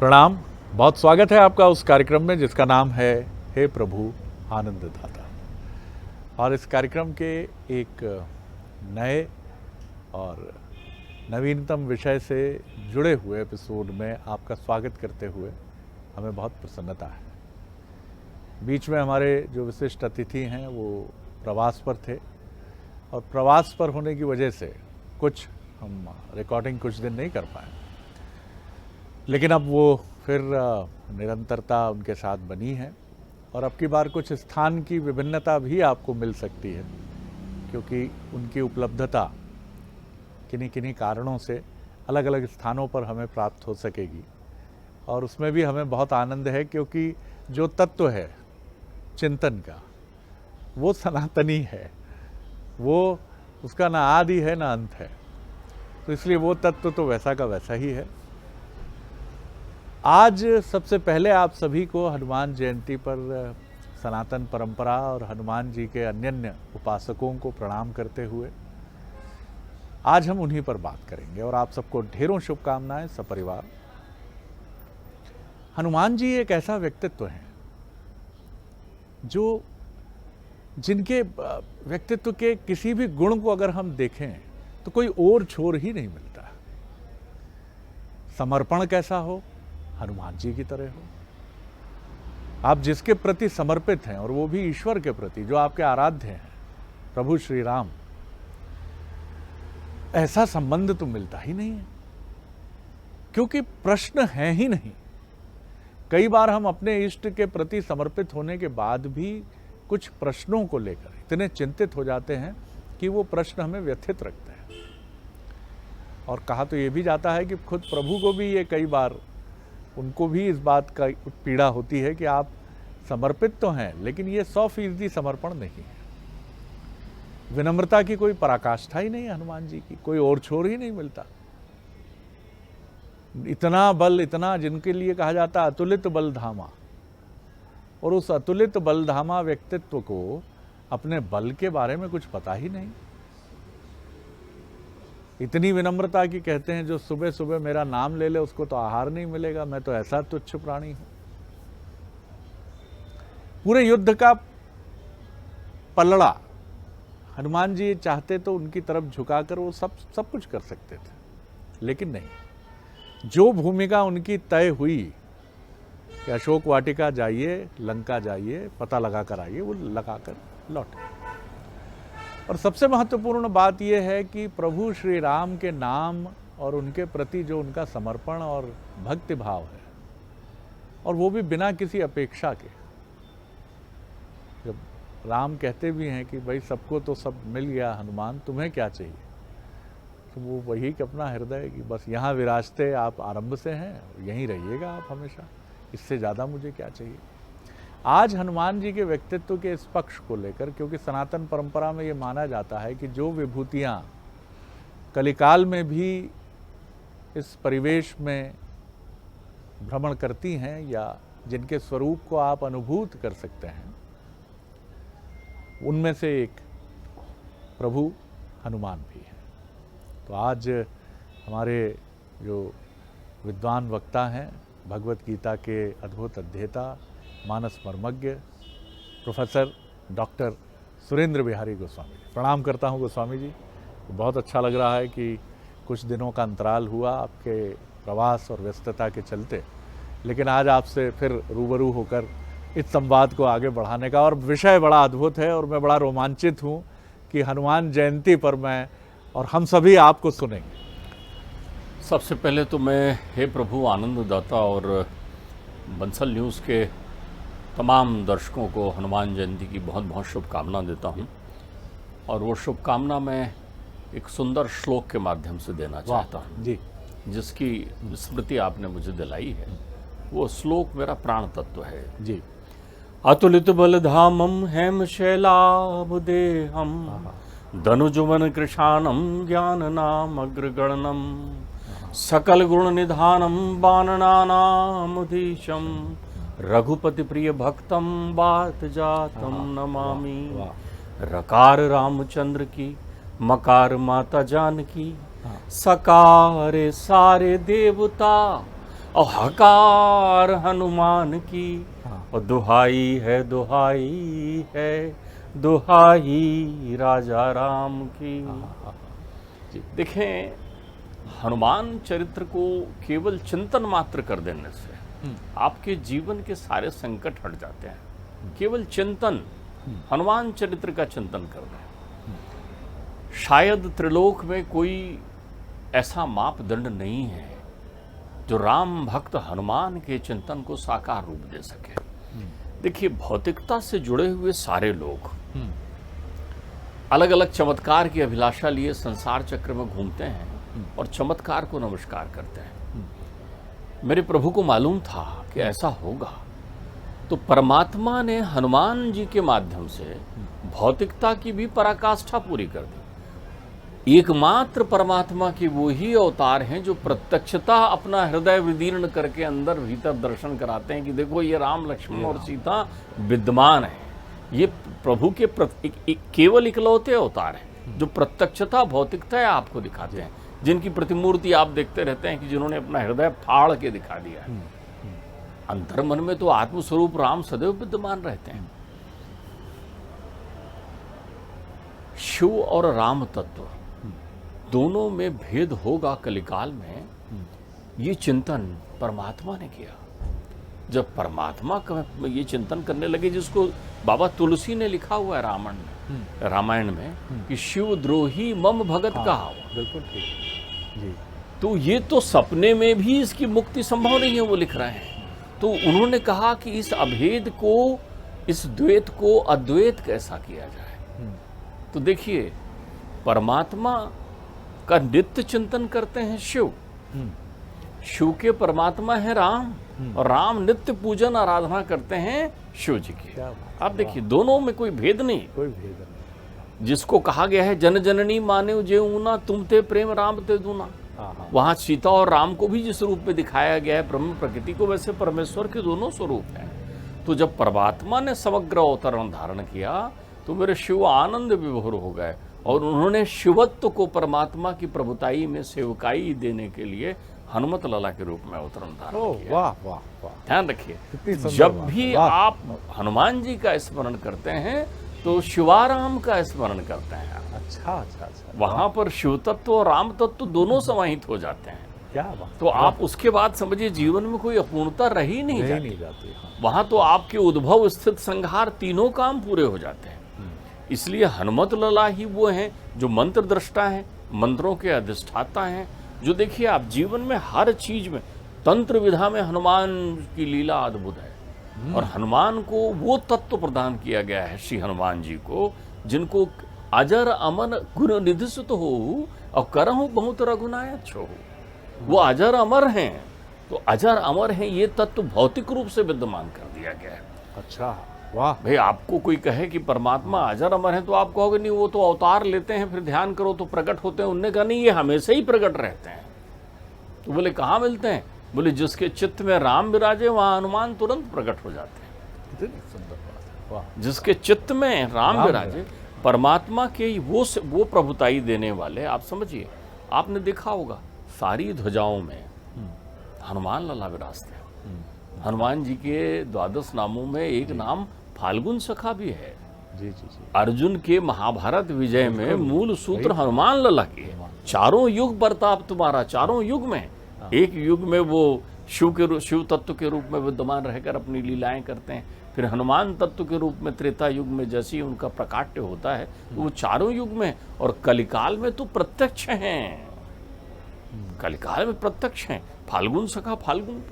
प्रणाम। बहुत स्वागत है आपका उस कार्यक्रम में जिसका नाम है हे प्रभु आनंद दाता। और इस कार्यक्रम के एक नए और नवीनतम विषय से जुड़े हुए एपिसोड में आपका स्वागत करते हुए हमें बहुत प्रसन्नता है। बीच में हमारे जो विशिष्ट अतिथि हैं वो प्रवास पर थे और प्रवास पर होने की वजह से कुछ हम रिकॉर्डिंग कुछ दिन नहीं कर पाए, लेकिन अब वो फिर निरंतरता उनके साथ बनी है और अब की बार कुछ स्थान की विभिन्नता भी आपको मिल सकती है, क्योंकि उनकी उपलब्धता किन्हीं किन्हीं कारणों से अलग अलग स्थानों पर हमें प्राप्त हो सकेगी। और उसमें भी हमें बहुत आनंद है, क्योंकि जो तत्व है चिंतन का वो सनातनी है, वो उसका ना आदि है ना अंत है, तो इसलिए वो तत्व तो वैसा का वैसा ही है। आज सबसे पहले आप सभी को हनुमान जयंती पर सनातन परंपरा और हनुमान जी के अन्य उपासकों को प्रणाम करते हुए आज हम उन्हीं पर बात करेंगे और आप सबको ढेरों शुभकामनाएं सपरिवार। हनुमान जी एक ऐसा व्यक्तित्व है जो जिनके व्यक्तित्व के किसी भी गुण को अगर हम देखें तो कोई और छोर ही नहीं मिलता। समर्पण कैसा हो, हनुमान जी की तरह हो। आप जिसके प्रति समर्पित हैं और वो भी ईश्वर के प्रति जो आपके आराध्य हैं प्रभु श्री राम, ऐसा संबंध तो मिलता ही नहीं है, क्योंकि प्रश्न है ही नहीं। कई बार हम अपने इष्ट के प्रति समर्पित होने के बाद भी कुछ प्रश्नों को लेकर इतने चिंतित हो जाते हैं कि वो प्रश्न हमें व्यथित रखते हैं। और कहा तो ये भी जाता है कि खुद प्रभु को भी ये कई बार उनको भी इस बात का पीड़ा होती है कि आप समर्पित तो हैं, लेकिन ये 100% समर्पण नहीं है। विनम्रता की कोई पराकाष्ठा ही नहीं है हनुमान जी की, कोई और छोर ही नहीं मिलता। इतना बल, इतना जिनके लिए कहा जाता अतुलित बलधामा, और उस अतुलित बलधामा व्यक्तित्व को अपने बल के बारे में कुछ पता ही नहीं। इतनी विनम्रता की कहते हैं जो सुबह सुबह मेरा नाम ले ले उसको तो आहार नहीं मिलेगा, मैं तो ऐसा तुच्छ प्राणी हूं। पूरे युद्ध का पलड़ा हनुमान जी चाहते तो उनकी तरफ झुकाकर वो सब कुछ कर सकते थे, लेकिन नहीं। जो भूमिका उनकी तय हुई कि अशोक वाटिका जाइए, लंका जाइए, पता लगा कर आइए, वो लगाकर लौटे। और सबसे महत्वपूर्ण बात यह है कि प्रभु श्री राम के नाम और उनके प्रति जो उनका समर्पण और भक्ति भाव है, और वो भी बिना किसी अपेक्षा के। जब राम कहते भी हैं कि भाई सबको तो सब मिल गया हनुमान, तुम्हें क्या चाहिए, तो वो वही कि अपना हृदय कि बस यहाँ विराजते आप आरंभ से हैं, यहीं रहिएगा आप हमेशा, इससे ज़्यादा मुझे क्या चाहिए। आज हनुमान जी के व्यक्तित्व के इस पक्ष को लेकर, क्योंकि सनातन परंपरा में ये माना जाता है कि जो विभूतियाँ कलिकाल में भी इस परिवेश में भ्रमण करती हैं या जिनके स्वरूप को आप अनुभूत कर सकते हैं, उनमें से एक प्रभु हनुमान भी है। तो आज हमारे जो विद्वान वक्ता हैं, भगवत गीता के अद्भुत अध्येता, मानस मर्मज्ञ प्रोफेसर डॉक्टर सुरेंद्र बिहारी गोस्वामी, प्रणाम करता हूं गोस्वामी जी। बहुत अच्छा लग रहा है कि कुछ दिनों का अंतराल हुआ आपके प्रवास और व्यस्तता के चलते, लेकिन आज आपसे फिर रूबरू होकर इस संवाद को आगे बढ़ाने का, और विषय बड़ा अद्भुत है और मैं बड़ा रोमांचित हूं कि हनुमान जयंती पर मैं और हम सभी आपको सुनेंगे। सबसे पहले तो मैं हे प्रभु आनंद दाता और बंसल न्यूज़ के तमाम दर्शकों को हनुमान जयंती की बहुत बहुत शुभकामना देता हूं, और वो शुभकामना मैं एक सुंदर श्लोक के माध्यम से देना चाहता हूं जी, जिसकी स्मृति आपने मुझे दिलाई है। वो श्लोक मेरा प्राण तत्व है जी। अतुलित बलधामम हेम शैलाभदेहम धनुजुवन कृशानम ज्ञान नाम अग्रगणनम सकल गुण निधानम बाननानामुधीशम रघुपति प्रिय भक्तम बात जातम नमामि। रकार रामचंद्र की, मकार माता जानकी, सकारे सारे देवता, और हकार हनुमान की, हाँ। और दुहाई है दुहाई है दुहाई राजा राम की। जी। देखें, हनुमान चरित्र को केवल चिंतन मात्र कर देने से आपके जीवन के सारे संकट हट जाते हैं। केवल चिंतन, हनुमान चरित्र का चिंतन कर दें। शायद त्रिलोक में कोई ऐसा मापदंड नहीं है जो राम भक्त हनुमान के चिंतन को साकार रूप दे सके। देखिए, भौतिकता से जुड़े हुए सारे लोग अलग अलग चमत्कार की अभिलाषा लिए संसार चक्र में घूमते हैं और चमत्कार को नमस्कार करते हैं। मेरे प्रभु को मालूम था कि ऐसा होगा, तो परमात्मा ने हनुमान जी के माध्यम से भौतिकता की भी पराकाष्ठा पूरी कर दी। एकमात्र परमात्मा के वो ही अवतार हैं जो प्रत्यक्षता अपना हृदय विदीर्ण करके अंदर भीतर दर्शन कराते हैं कि देखो ये राम लक्ष्मण और सीता विद्यमान है। ये प्रभु के केवल इकलौते अवतार हैं जो प्रत्यक्षता भौतिकता आपको दिखाते हैं, जिनकी प्रतिमूर्ति आप देखते रहते हैं कि जिन्होंने अपना हृदय फाड़ के दिखा दिया है। अंतर मन में तो आत्मस्वरूप राम सदैव विद्यमान रहते हैं। शिव और राम तत्व दोनों में भेद होगा कलिकाल में, ये चिंतन परमात्मा ने किया। जब परमात्मा का ये चिंतन करने लगे, जिसको बाबा तुलसी ने लिखा हुआ है रामायण में कि शिव द्रोही मम भगत कहा। बिल्कुल ठीक जी। तो ये तो सपने में भी इसकी मुक्ति संभव नहीं है, वो लिख रहे हैं। तो उन्होंने कहा कि इस अभेद को, इस द्वैत को अद्वैत कैसा किया जाए। तो देखिए, परमात्मा का नित्य चिंतन करते हैं शिव, शिव के परमात्मा है राम, और राम नित्य पूजन आराधना करते हैं शिव जी की। आप देखिए, दोनों में कोई भेद नहीं, कोई भेद नहीं। जिसको कहा गया है जन जननी माने जे ऊना, तुम ते प्रेम राम ते दूना। वहां सीता और राम को भी जिस रूप में दिखाया गया है ब्रह्म प्रकृति को, वैसे परमेश्वर के दोनों स्वरूप हैं। तो जब परमात्मा ने समग्र अवतरण धारण किया तो मेरे शिव आनंद विभोर हो गए, और उन्होंने शिवत्व को परमात्मा की प्रभुताई में सेवकाई देने के लिए हनुमत लला के रूप में अवतरण धारण किया। वाह वाह वाह। ध्यान रखिए, जब भी आप हनुमान जी का स्मरण करते हैं तो शिवाराम का स्मरण करते हैं। अच्छा। वहां पर शिव तत्व और राम तत्व दोनों समाहित हो जाते हैं। क्या बात। तो आप उसके बाद समझिए जीवन में कोई अपूर्णता रही नहीं जाती। हाँ। वहां तो आपके उद्भव स्थित संहार तीनों काम पूरे हो जाते हैं। इसलिए हनुमत लला ही वो हैं जो मंत्र दृष्टा हैं, मंत्रों के अधिष्ठाता हैं, जो देखिए आप जीवन में हर चीज में तंत्र विधा में हनुमान की लीला अद्भुत है। और हनुमान को वो तत्व प्रदान किया गया है श्री हनुमान जी को, जिनको अजर अमन गुण निधिसुत हो और करहु बहुत रघुनायक छो। वो अजर अमर हैं, तो अजर अमर हैं ये तत्व भौतिक रूप से विद्यमान कर दिया गया है। अच्छा वाह। भाई, आपको कोई कहे कि परमात्मा अजर अमर है तो आप कहोगे नहीं, वो तो अवतार लेते हैं फिर ध्यान करो तो प्रकट होते हैं। उनने कहा नहीं, ये हमेशा ही प्रकट रहते हैं। तो बोले कहाँ मिलते हैं? बोले जिसके चित्त में राम विराजे वहां हनुमान तुरंत प्रकट हो जाते हैं। कितनी सुंदर बात है। वाह। जिसके चित्त में राम विराजे, परमात्मा के वो प्रभुताई देने वाले। आप समझिए, आपने देखा होगा सारी ध्वजाओं में हनुमान लला विराजते हैं। हनुमान जी के 12 नामों में एक नाम फाल्गुन सखा भी है। जी। अर्जुन के महाभारत विजय में मूल सूत्र हनुमान लला के। चारों युग प्रताप तुम्हारा, चारों युग में। एक युग में वो शिव तत्व के रूप में विद्यमान रहकर अपनी लीलाएं करते हैं, फिर हनुमान तत्व के रूप में त्रेता युग में जैसे ही उनका प्रकाट्य होता है तो वो चारों युग में, और कलिकाल में तो प्रत्यक्ष हैं। कलिकाल में प्रत्यक्ष हैं। फाल्गुन सखा, फाल्गुन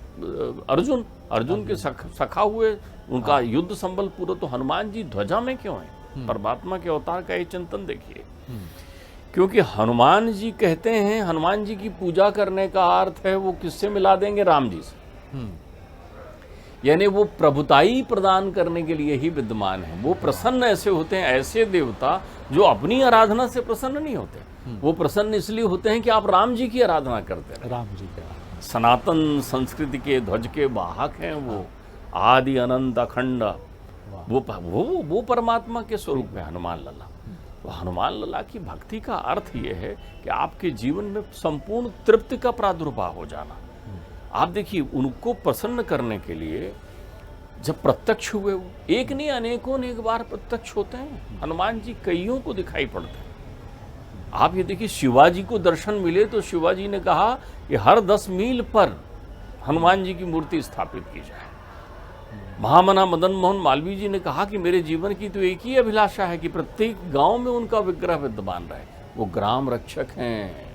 अर्जुन के सखा हुए, उनका युद्ध संबल पूरा तो हनुमान जी ध्वजा में क्यों है? परमात्मा के अवतार का ये चिंतन देखिए। क्योंकि हनुमान जी कहते हैं, हनुमान जी की पूजा करने का अर्थ है वो किससे मिला देंगे? राम जी से। यानी वो प्रभुताई प्रदान करने के लिए ही विद्यमान है। वो प्रसन्न ऐसे होते हैं, ऐसे देवता जो अपनी आराधना से प्रसन्न नहीं होते। वो प्रसन्न इसलिए होते हैं कि आप राम जी की आराधना करते हैं। राम जी का सनातन संस्कृति के ध्वज के वाहक हैं वो, आदि अनंत अखंड। वो परमात्मा के स्वरूप में हनुमान लला। तो हनुमान लला की भक्ति का अर्थ ये है कि आपके जीवन में संपूर्ण तृप्ति का प्रादुर्भाव हो जाना। आप देखिए उनको प्रसन्न करने के लिए जब प्रत्यक्ष हुए, वो एक नहीं अनेकों ने एक बार प्रत्यक्ष होते हैं। हनुमान जी कईयों को दिखाई पड़ते हैं। आप ये देखिए शिवाजी को दर्शन मिले तो शिवाजी ने कहा कि हर 10 मील पर हनुमान जी की मूर्ति स्थापित की जाए। महामना मदन मोहन मालवीय जी ने कहा कि मेरे जीवन की तो एक ही अभिलाषा है कि प्रत्येक गांव में उनका विग्रह विद्यमान रहे। वो ग्राम रक्षक हैं।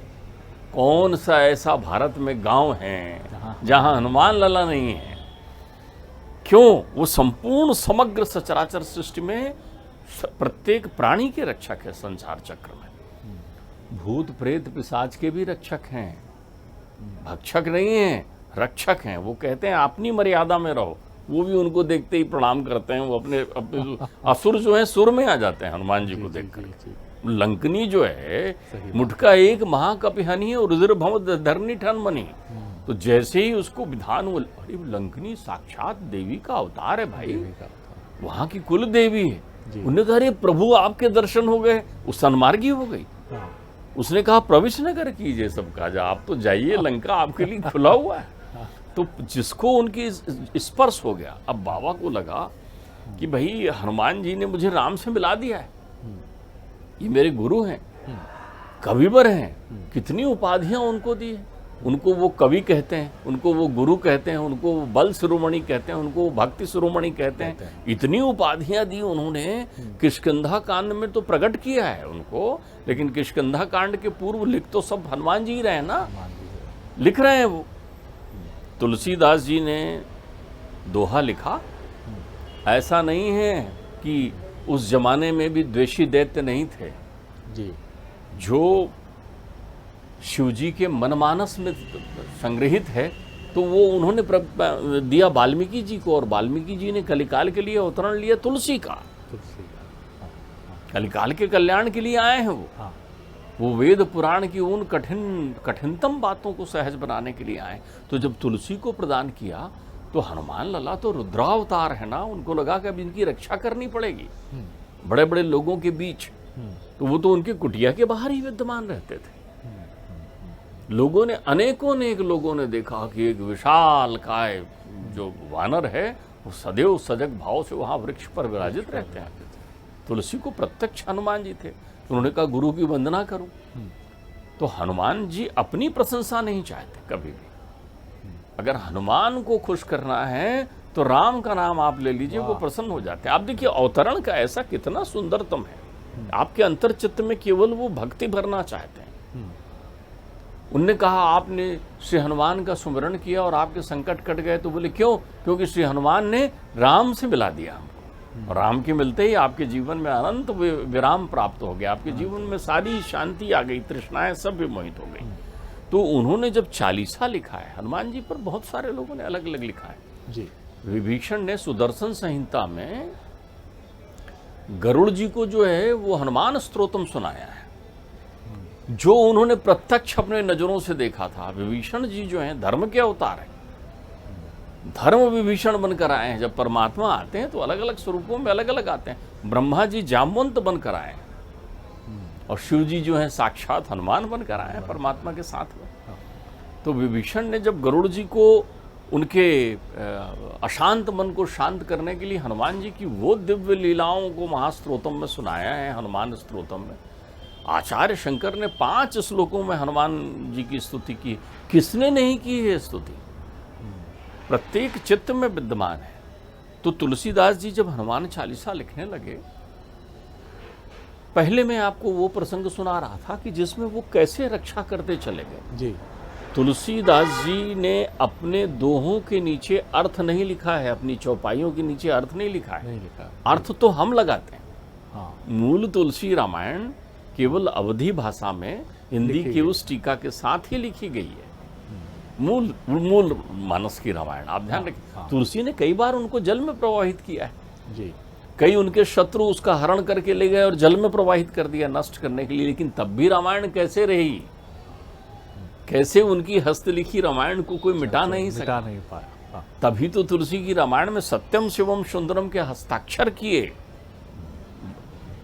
कौन सा ऐसा भारत में गांव है जहां हनुमान लला नहीं है? क्यों? वो संपूर्ण समग्र सचराचर सृष्टि में प्रत्येक प्राणी के रक्षक है। संसार चक्र में भूत प्रेत पिशाच के भी रक्षक हैं। भक्षक नहीं हैं, रक्षक हैं। वो कहते हैं अपनी मर्यादा में रहो। वो भी उनको देखते ही प्रणाम करते हैं। वो अपने असुर जो है सुर में आ जाते हैं हनुमान जी को देखकर। लंकनी जो है मुठका एक महाकपिहनी है, रुद्र भव धरनी ठन मनी। तो जैसे ही उसको विधान वो, अरे लंकनी साक्षात देवी का अवतार है भाई, वहां की कुल देवी है। उन्होंने कहा अरे प्रभु आपके दर्शन हो गए। वो सन्मार्गी हो गई। उसने कहा प्रविश नगर कीजिए सब काजा, आप तो जाइए, लंका आपके लिए खुला हुआ है। तो जिसको उनकी स्पर्श हो गया, अब बाबा को लगा कि भाई हनुमान जी ने मुझे राम से मिला दिया है। ये मेरे गुरु हैं, कविवर हैं, कितनी उपाधियां उनको दी है। उनको वो कवि कहते हैं, उनको वो गुरु कहते हैं, उनको वो बल शिरोमणि कहते हैं, उनको वो भक्ति शिरोमणि कहते हैं। इतनी उपाधियां दी उन्होंने। किष्किंधा कांड में तो प्रकट किया है उनको, लेकिन किष्किंधा कांड के पूर्व लिख तो सब हनुमान जी ही रहे ना, लिख रहे हैं वो। तुलसीदास जी ने दोहा लिखा, ऐसा नहीं है कि उस जमाने में भी द्वेषी दैत्य नहीं थे जी, जो शिवजी के मनमानस में संग्रहित है। तो वो उन्होंने दिया वाल्मीकि जी को, और वाल्मीकि जी ने कलिकाल के लिए अवतरण लिया तुलसी का। कलिकाल के कल्याण के लिए आए हैं वो वेद पुराण की उन कठिनतम बातों को सहज बनाने के लिए आए। तो जब तुलसी को प्रदान किया तो हनुमान लला तो रुद्रावतार है ना, उनको लगा कि अब इनकी रक्षा करनी पड़ेगी बड़े बड़े लोगों के बीच। तो वो तो उनके कुटिया के बाहर ही विद्यमान रहते थे। लोगों ने अनेक लोगों ने देखा कि एक विशाल काय जो वानर है वो सदैव सजग भाव से वहां वृक्ष पर विराजित रहते हैं। तुलसी को प्रत्यक्ष हनुमान जी थे। उन्होंने कहा गुरु की वंदना करूं। तो हनुमान जी अपनी प्रशंसा नहीं चाहते कभी भी। अगर हनुमान को खुश करना है तो राम का नाम आप ले लीजिए, वो प्रसन्न हो जाते हैं। आप देखिए अवतरण का ऐसा कितना सुंदरतम है। आपके अंतरचित्त में केवल वो भक्ति भरना चाहते हैं। उनने कहा आपने श्री हनुमान का सुमिरन किया और आपके संकट कट गए। तो बोले क्यों? क्योंकि श्री हनुमान ने राम से मिला दिया हमको, और राम के मिलते ही आपके जीवन में अनंत विराम प्राप्त हो गया। आपके जीवन में सारी शांति आ गई, तृष्णाएं सब विमोहित हो गई। तो उन्होंने जब चालीसा लिखा है हनुमान जी पर, बहुत सारे लोगों ने अलग अलग लिखा है जी। विभीषण ने सुदर्शन संहिता में गरुड़ जी को जो है वो हनुमान स्तोत्रम सुनाया है, जो उन्होंने प्रत्यक्ष अपने नजरों से देखा था। विभीषण जी जो हैं धर्म के अवतार हैं, धर्म विभीषण बनकर आए हैं। जब परमात्मा आते हैं तो अलग अलग स्वरूपों में अलग अलग आते हैं। ब्रह्मा जी जामवंत बनकर आए हैं और शिव जी जो हैं साक्षात हनुमान बनकर आए हैं परमात्मा के साथ में। तो विभीषण ने जब गरुड़ जी को उनके अशांत मन को शांत करने के लिए हनुमान जी की वो दिव्य लीलाओं को महास्तोत्रम में सुनाया है। हनुमान स्तोत्रम में आचार्य शंकर ने 5 श्लोकों में हनुमान जी की स्तुति की। किसने नहीं की है स्तुति? प्रत्येक चित्त में विद्यमान है। तो तुलसीदास जी जब हनुमान चालीसा लिखने लगे, पहले मैं आपको वो प्रसंग सुना रहा था कि जिसमें वो कैसे रक्षा करते चले गए जी। तुलसीदास जी ने अपने दोहों के नीचे अर्थ नहीं लिखा है, अपनी चौपाइयों के नीचे अर्थ नहीं लिखा है। अर्थ तो हम लगाते हैं। मूल तुलसी रामायण केवल अवधी भाषा में हिंदी की उस टीका के साथ ही लिखी गई है। मूल मानस की रामायण आप ध्यान रखें। तुलसी ने कई बार उनको जल में प्रवाहित किया है जी। कई उनके शत्रु उसका हरण करके ले गए और जल में प्रवाहित कर दिया नष्ट करने के लिए। लेकिन तब भी रामायण कैसे रही? कैसे उनकी हस्तलिखी रामायण को कोई मिटा नहीं पाया। तभी तो तुलसी की रामायण में सत्यम शिवम सुंदरम के हस्ताक्षर किए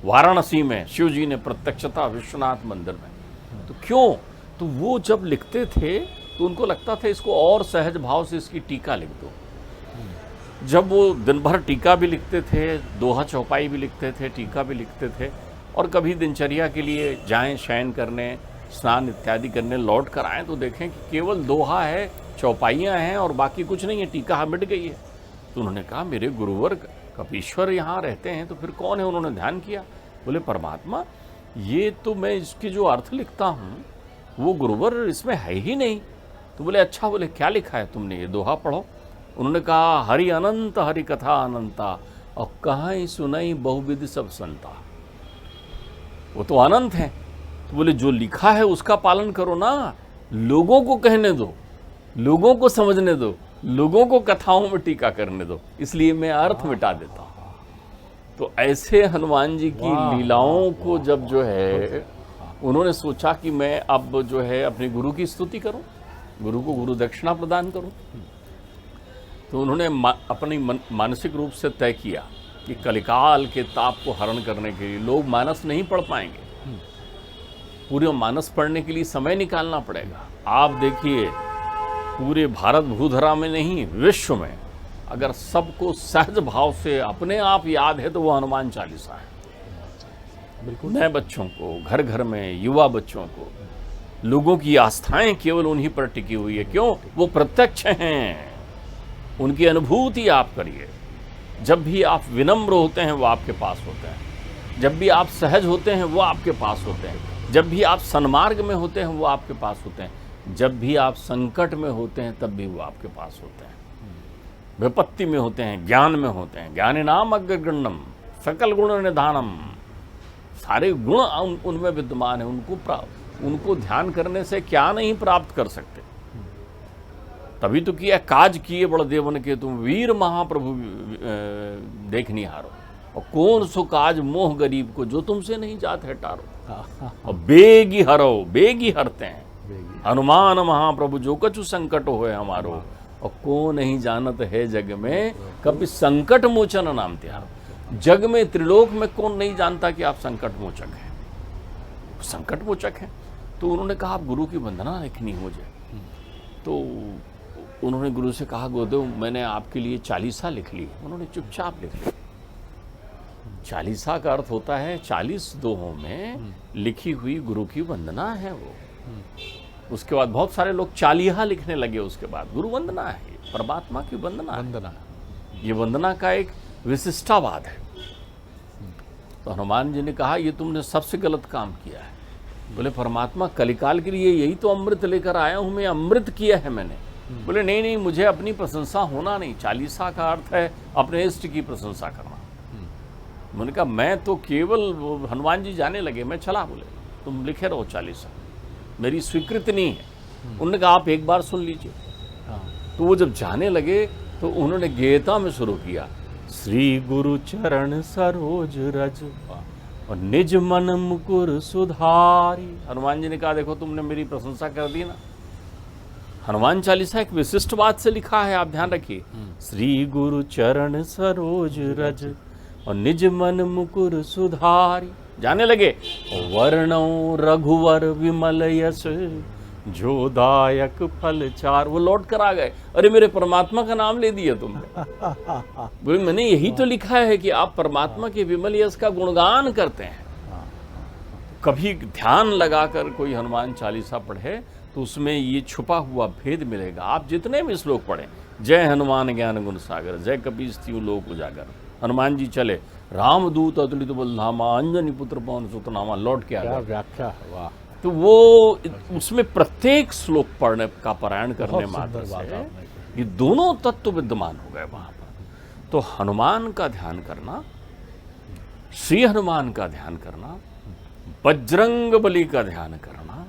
वाराणसी में शिव जी ने प्रत्यक्षता विश्वनाथ मंदिर में। तो क्यों? तो वो जब लिखते थे तो उनको लगता था इसको और सहज भाव से इसकी टीका लिख दो। जब वो दिन भर टीका भी लिखते थे, दोहा चौपाई भी लिखते थे, टीका भी लिखते थे, और कभी दिनचर्या के लिए जाएं शयन करने, स्नान इत्यादि करने, लौट कर आएँ तो देखें कि केवल दोहा है, चौपाइयाँ हैं और बाकी कुछ नहीं है, टीका मिट गई है। तो उन्होंने कहा मेरे गुरुवर कपीश्वर यहाँ रहते हैं तो फिर कौन है? उन्होंने ध्यान किया, बोले परमात्मा, ये तो मैं इसके जो अर्थ लिखता हूँ वो गुरुवर इसमें है ही नहीं। तो बोले अच्छा, बोले क्या लिखा है तुमने? ये दोहा पढ़ो। उन्होंने कहा हरि अनंत हरि कथा अनंता, और कहाँ ही सुनाई बहुविधि सब संता। वो तो अनंत है। तो बोले जो लिखा है उसका पालन करो ना, लोगों को कहने दो, लोगों को समझने दो, लोगों को कथाओं में टीका करने दो, इसलिए मैं अर्थ मिटा देता हूँ। तो ऐसे हनुमान जी की लीलाओं को जब जो है उन्होंने सोचा कि मैं अब जो है अपने गुरु की स्तुति करूं, गुरु को गुरु दक्षिणा प्रदान करूं, तो उन्होंने अपनी मानसिक रूप से तय किया कि कलिकाल के ताप को हरण करने के लिए लोग मानस नहीं पढ़ पाएंगे, पूरे मानस पढ़ने के लिए समय निकालना पड़ेगा। आप देखिए पूरे भारत भूधरा में नहीं, विश्व में अगर सबको सहज भाव से अपने आप याद है तो वो हनुमान चालीसा है। बिल्कुल नए बच्चों को, घर घर में युवा बच्चों को, लोगों की आस्थाएं केवल उन्हीं पर टिकी हुई है। क्यों? वो प्रत्यक्ष हैं, उनकी अनुभूति आप करिए। जब भी आप विनम्र होते हैं वो आपके पास होते हैं, जब भी आप सहज होते हैं वो आपके पास होते हैं, जब भी आप सन्मार्ग में होते हैं वो आपके पास होते हैं, जब भी आप संकट में होते हैं तब भी वो आपके पास होते हैं, विपत्ति में होते हैं, ज्ञान में होते हैं। ज्ञानिनाम अग्रगण्यम सकल गुण निधानम, सारे गुण उनमें विद्यमान है। उनको ध्यान करने से क्या नहीं प्राप्त कर सकते। तभी तो किया काज किए बड़ देवन के तुम वीर महाप्रभु देखनिहारो, और कौन सो काज मोह गरीब को जो तुमसे नहीं जात है टारो। और बेगी हरो, बेगी हरते हैं हनुमान महाप्रभु जो कछु संकट होए हमारो, और को नहीं जानत है जग में कभी संकट मोचन नाम त्यारो। जग में त्रिलोक में कौन नहीं जानता कि आप संकट मोचक हैं, संकट मोचक हैं। तो उन्होंने कहा आप गुरु की वंदना लिखनी हो जाए। तो उन्होंने गुरु से कहा गुरुदेव मैंने आपके लिए चालीसा लिख ली। उन्होंने चुपचाप लिख ली। चालीसा का अर्थ होता है 40 दोहों में लिखी हुई गुरु की वंदना है वो। उसके बाद बहुत सारे लोग चालीहा लिखने लगे। उसके बाद गुरु वंदना है, परमात्मा की वंदना। ये वंदना का एक विशिष्टावाद है। तो हनुमान जी ने कहा ये तुमने सबसे गलत काम किया है। बोले परमात्मा कलिकाल के लिए यही तो अमृत लेकर आया हूं मैं, अमृत किया है मैंने। बोले नहीं नहीं, मुझे अपनी प्रशंसा होना नहीं। चालीसा का अर्थ है अपने इष्ट की प्रशंसा करना। मैंने कहा मैं तो केवल, हनुमान जी जाने लगे, मैं चला। बोले तुम लिखे रहो चालीसा, मेरी स्वीकृति नहीं है। उन्होंने कहा आप एक बार सुन लीजिए। तो वो जब जाने लगे तो उन्होंने गीता में शुरू किया, श्री गुरु चरण सरोज रज और निज मन मुकुर सुधारी। हनुमान जी ने कहा देखो तुमने मेरी प्रशंसा कर दी ना। हनुमान चालीसा एक विशिष्ट बात से लिखा है, आप ध्यान रखिए। श्री गुरु चरण सरोज रज और निज मन मुकुर सुधारी। जाने लगे वर्णो रघुवर विमल यश जो दायक फल चार। वो लौट कर आ गए, अरे मेरे परमात्मा का नाम ले दिया तुमने। बोले मैंने यही तो लिखा है कि आप परमात्मा के विमल यश का गुणगान करते हैं। कभी ध्यान लगाकर कोई हनुमान चालीसा पढ़े तो उसमें ये छुपा हुआ भेद मिलेगा। आप जितने भी श्लोक पढ़ें, जय हनुमान ज्ञान गुण सागर, जय कपीस तिहुँ लोक उजागर, हनुमान जी चले, रामदूत अतुलित बलधामा, अंजनी पुत्र पवन सुत नामा, लौट के आ गए। व्याख्या है, वाह। तो वो उसमें प्रत्येक श्लोक पढ़ने का पारायण करने मात्र से ये दोनों तत्व विद्यमान हो गए वहां पर। तो हनुमान का ध्यान करना, श्री हनुमान का ध्यान करना, बजरंग बली का ध्यान करना,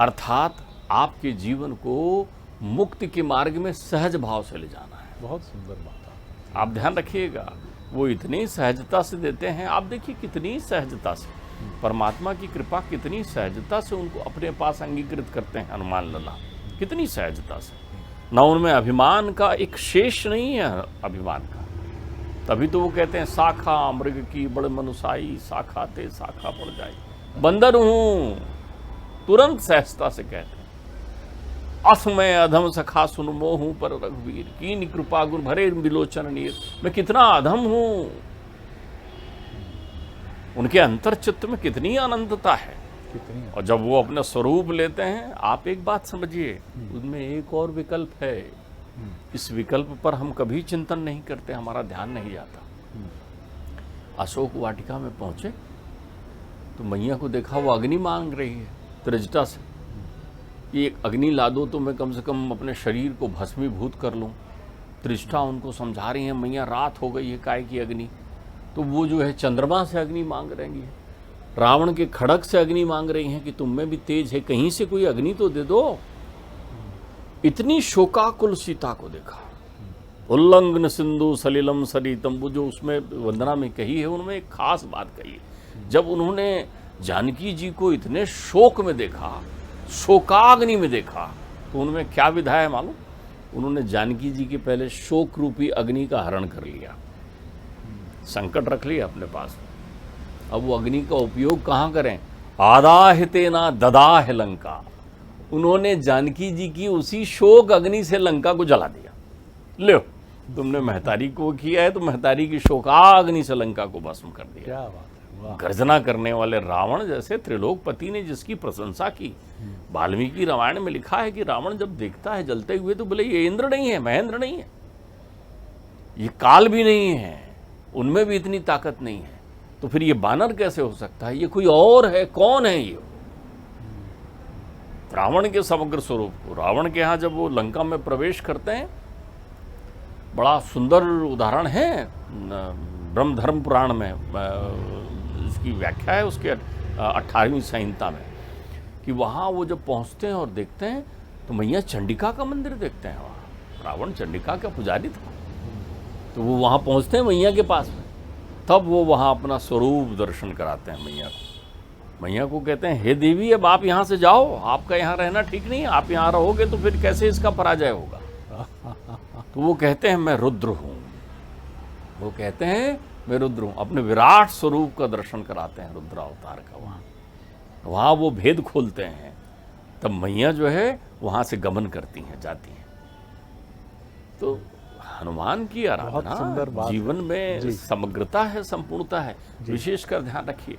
अर्थात आपके जीवन को मुक्ति के मार्ग में सहज भाव से ले जाना है। बहुत सुंदर बात। आप ध्यान रखिएगा, वो इतनी सहजता से देते हैं। आप देखिए कितनी सहजता से, परमात्मा की कृपा कितनी सहजता से उनको अपने पास अंगीकृत करते हैं हनुमान लला, कितनी सहजता से। ना उनमें अभिमान का एक शेष नहीं है अभिमान का। तभी तो वो कहते हैं शाखा मृग की बड़ मनुसाई, शाखा ते शाखा पड़ जाए, बंदर हूं, तुरंत सहजता से कहते हैं। असमय अधम सखा सुन मोहूं पर रघुवीर कीन कृपा गुर भरे बिलोचन नीर। मैं कितना अधम हूं, उनके अंतर चित्त में कितनी अनंतता है। कितनी और जब वो अपना स्वरूप लेते हैं, आप एक बात समझिए, उनमें एक और विकल्प है। इस विकल्प पर हम कभी चिंतन नहीं करते, हमारा ध्यान नहीं जाता। अशोक वाटिका में पहुंचे तो मैया को देखा वो अग्नि मांग रही है त्रिजटा से, कि एक अग्नि ला दो तो मैं कम से कम अपने शरीर को भस्मीभूत कर लूं। त्रिजटा उनको समझा रही है, मैया रात हो गई है, काय की अग्नि। तो वो जो है चंद्रमा से अग्नि मांग रही है, रावण के खड़ग से अग्नि मांग रही हैं कि तुम में भी तेज है, कहीं से कोई अग्नि तो दे दो। इतनी शोकाकुल सीता को देखा। उल्लंघन सिंधु सलिलम सरितम, वो जो उसमें वंदना में कही है, उनमें एक खास बात कही है। जब उन्होंने जानकी जी को इतने शोक में देखा, शोकाग्नि में देखा, तो उनमें क्या विधा है मालूम? उन्होंने जानकी जी के पहले शोक रूपी अग्नि का हरण कर लिया, संकट रख लिया अपने पास। अब वो अग्नि का उपयोग कहाँ करें? आदाहिते ना ददाह लंका। उन्होंने जानकी जी की उसी शोक अग्नि से लंका को जला दिया। लो, तुमने महतारी को किया है तो महतारी की शोकाग्नि से लंका को भस्म कर दिया। क्या बात है, वाह। गर्जना करने वाले रावण जैसे त्रिलोकपति ने जिसकी प्रशंसा की। वाल्मीकि रामायण में लिखा है कि रावण जब देखता है जलते हुए तो बोले ये इंद्र नहीं है, महेंद्र नहीं है, ये काल भी नहीं है, उनमें भी इतनी ताकत नहीं है, तो फिर ये बानर कैसे हो सकता है? ये कोई और है, कौन है ये? रावण के समग्र स्वरूप को, रावण के यहाँ जब वो लंका में प्रवेश करते हैं, बड़ा सुंदर उदाहरण है ब्रह्मधर्म पुराण में, इसकी व्याख्या है उसके 18वीं संहिता में, कि वहाँ वो जब पहुँचते हैं और देखते हैं तो मैया चंडिका का मंदिर देखते हैं। वहाँ रावण चंडिका का पुजारी था, तो वो वहाँ पहुँचते हैं मैया के पास में, तब वो वहाँ अपना स्वरूप दर्शन कराते हैं मैया को। मैया को कहते हैं, हे देवी, अब आप यहाँ से जाओ, आपका यहाँ रहना ठीक नहीं है, आप यहाँ रहोगे तो फिर कैसे इसका पराजय होगा? तो वो कहते हैं मैं रुद्र हूँ, वो कहते हैं मैं रुद्र हूँ, अपने विराट स्वरूप का दर्शन कराते हैं रुद्र अवतार का। वहाँ वो भेद खोलते हैं, तब मैया जो है वहाँ से गमन करती हैं, जाती हैं। तो हनुमान की आराधना जीवन में समग्रता है, संपूर्णता है। विशेषकर ध्यान रखिए,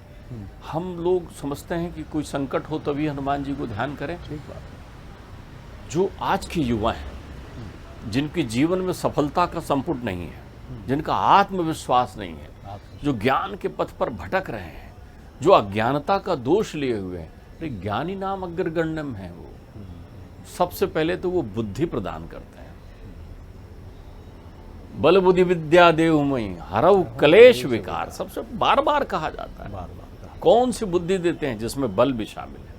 हम लोग समझते हैं कि कोई संकट हो तभी हनुमान जी को ध्यान करें। जो आज के युवा हैं, जिनके जीवन में सफलता का संपुट नहीं है, जिनका आत्मविश्वास नहीं है, जो ज्ञान के पथ पर भटक रहे हैं, जो अज्ञानता का दोष लिए हुए हैं, ज्ञानी नाम अग्रगण्यम है। वो सबसे पहले तो वो बुद्धि प्रदान करते हैं। बल बुद्धि विद्या देवमयी हरऊ कलेश विकार, सबसे बार बार कहा जाता है। कौन सी बुद्धि देते हैं? जिसमें बल भी शामिल है,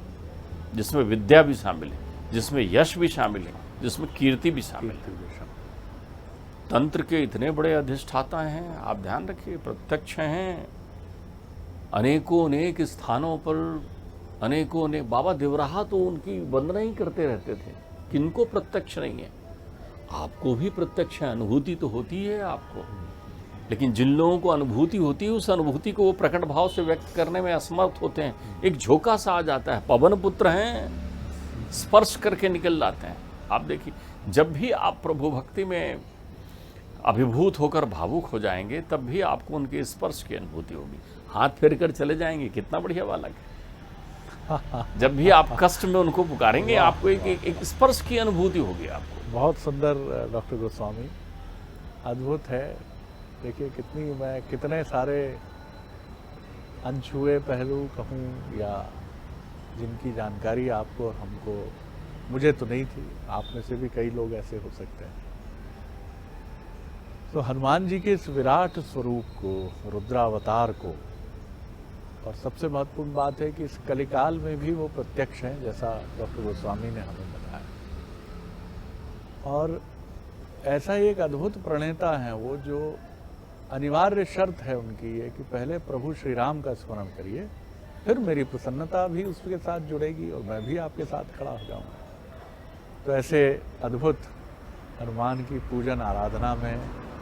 जिसमें विद्या भी शामिल है, जिसमें यश भी शामिल है, जिसमें कीर्ति भी शामिल है। तंत्र के इतने बड़े अधिष्ठाता हैं, आप ध्यान रखिए, प्रत्यक्ष हैं अनेकों अनेक स्थानों पर, अनेकों अनेक। बाबा देवराहा तो उनकी वंदना ही करते रहते थे। किनको प्रत्यक्ष नहीं है? आपको भी प्रत्यक्ष है, अनुभूति तो होती है आपको, लेकिन जिन लोगों को अनुभूति होती है, उस अनुभूति को वो प्रकट भाव से व्यक्त करने में असमर्थ होते हैं। एक झोंका सा आ जाता है, पवन पुत्र हैं, स्पर्श करके निकल जाते हैं। आप देखिए, जब भी आप प्रभु भक्ति में अभिभूत होकर भावुक हो जाएंगे, तब भी आपको उनके स्पर्श की अनुभूति होगी। हाथ फेर कर चले जाएंगे, कितना बढ़िया वाला है। जब भी आप कष्ट में उनको पुकारेंगे, आपको एक स्पर्श की अनुभूति होगी आपको। बहुत सुंदर डॉक्टर गोस्वामी, अद्भुत है। देखिए कितने सारे अनछुए पहलू कहूँ या जिनकी जानकारी आपको और हमको, मुझे तो नहीं थी, आप में से भी कई लोग ऐसे हो सकते हैं। तो हनुमान जी के इस विराट स्वरूप को, रुद्रावतार को, और सबसे महत्वपूर्ण बात है कि इस कलिकाल में भी वो प्रत्यक्ष हैं, जैसा डॉक्टर गोस्वामी ने हमें बताया। और ऐसा ही एक अद्भुत प्रणेता हैं वो, जो अनिवार्य शर्त है उनकी ये कि पहले प्रभु श्री राम का स्मरण करिए, फिर मेरी प्रसन्नता भी उसके साथ जुड़ेगी और मैं भी आपके साथ खड़ा हो जाऊंगा। तो ऐसे अद्भुत हनुमान की पूजन आराधना में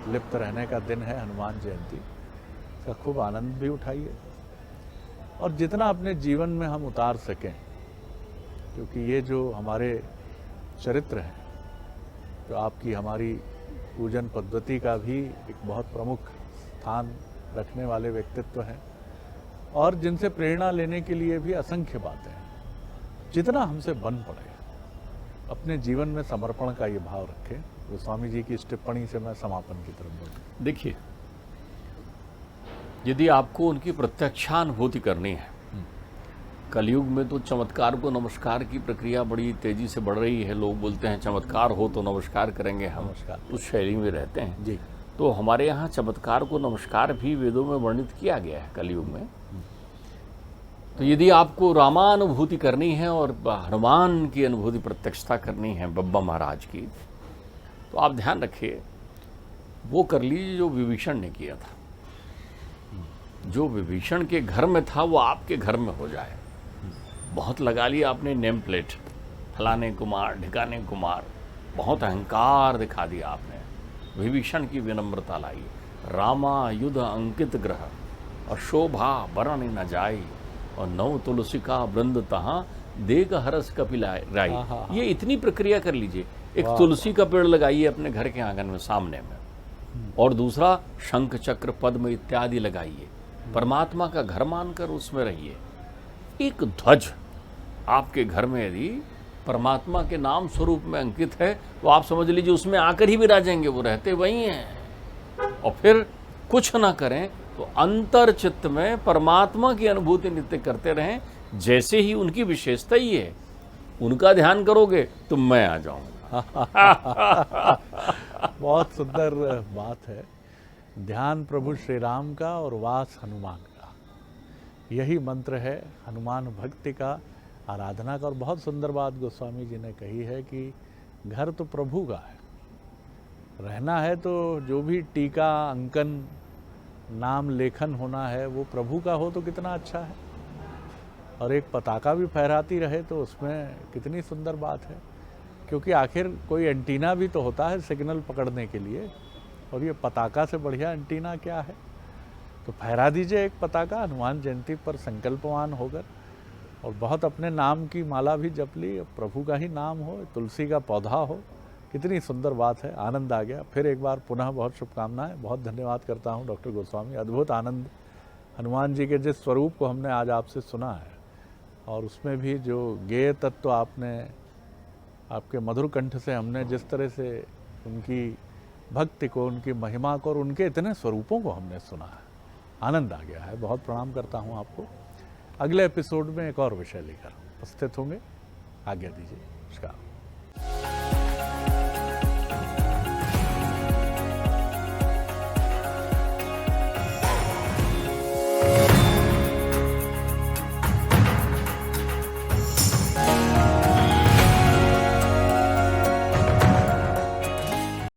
लिप्त रहने का दिन है हनुमान जयंती। इसका खूब आनंद भी उठाइए और जितना अपने जीवन में हम उतार सकें, क्योंकि ये जो हमारे चरित्र हैं, जो आपकी हमारी पूजन पद्धति का भी एक बहुत प्रमुख स्थान रखने वाले व्यक्तित्व हैं, और जिनसे प्रेरणा लेने के लिए भी असंख्य बातें हैं। जितना हमसे बन पड़े अपने जीवन में समर्पण का ये भाव रखें। गोस्वामी जी की इस टिप्पणी से मैं समापन की तरफ बढ़ूँ। देखिए, यदि आपको उनकी प्रत्यक्षानुभूति करनी है, कलयुग में तो चमत्कार को नमस्कार की प्रक्रिया बड़ी तेजी से बढ़ रही है। लोग बोलते हैं चमत्कार हो तो नमस्कार करेंगे, हम नमस्कार। उस शैली में रहते हैं जी। तो हमारे यहाँ चमत्कार को नमस्कार भी वेदों में वर्णित किया गया है कलयुग में। तो यदि आपको रामानुभूति करनी है और हनुमान की अनुभूति प्रत्यक्षता करनी है बब्बा महाराज की, तो आप ध्यान रखिए वो कर लीजिए जो विभीषण ने किया था। जो विभीषण के घर में था वो आपके घर में हो जाए। बहुत लगा लिया आपने नेम प्लेट, फलाने कुमार ढिकाने कुमार, बहुत अहंकार दिखा दिया आपने। विभीषण की विनम्रता लाई, रामा युध अंकित ग्रह और शोभा बरन न जाई, और नव तुलसिका वृंद तहाँ देख हरस कपिलाई। ये इतनी प्रक्रिया कर लीजिए। एक तुलसी का पेड़ लगाइए अपने घर के आंगन में सामने में, और दूसरा शंख चक्र पद्म इत्यादि लगाइए। परमात्मा का घर मानकर उसमें रहिए। एक ध्वज आपके घर में यदि परमात्मा के नाम स्वरूप में अंकित है तो आप समझ लीजिए उसमें आकर ही विराजेंगे, वो रहते वही हैं। और फिर कुछ ना करें तो अंतर चित्त में परमात्मा की अनुभूति नित्य करते रहें। जैसे ही उनकी विशेषता ही है, उनका ध्यान करोगे तो मैं आ जाऊंगा। बहुत सुंदर बात है। ध्यान प्रभु श्री राम का और वास हनुमान का, यही मंत्र है हनुमान भक्ति का, आराधना का। और बहुत सुंदर बात गोस्वामी जी ने कही है कि घर तो प्रभु का है, रहना है तो जो भी टीका अंकन नाम लेखन होना है वो प्रभु का हो तो कितना अच्छा है। और एक पताका भी फहराती रहे तो उसमें कितनी सुंदर बात है, क्योंकि आखिर कोई एंटीना भी तो होता है सिग्नल पकड़ने के लिए, और ये पताका से बढ़िया एंटीना क्या है। तो फहरा दीजिए एक पताका हनुमान जयंती पर संकल्पवान होकर, और बहुत अपने नाम की माला भी जप ली, प्रभु का ही नाम हो, तुलसी का पौधा हो। कितनी सुंदर बात है, आनंद आ गया। फिर एक बार पुनः बहुत शुभकामनाएं, बहुत धन्यवाद करता हूं डॉक्टर गोस्वामी। अद्भुत आनंद, हनुमान जी के जिस स्वरूप को हमने आज आपसे सुना है, और उसमें भी जो गेय तत्व आपने आपके मधुर कंठ से हमने जिस तरह से उनकी भक्ति को, उनकी महिमा को और उनके इतने स्वरूपों को हमने सुना है, आनंद आ गया है। बहुत प्रणाम करता हूं आपको। अगले एपिसोड में एक और विषय लेकर उपस्थित होंगे। आज्ञा दीजिए। नमस्कार।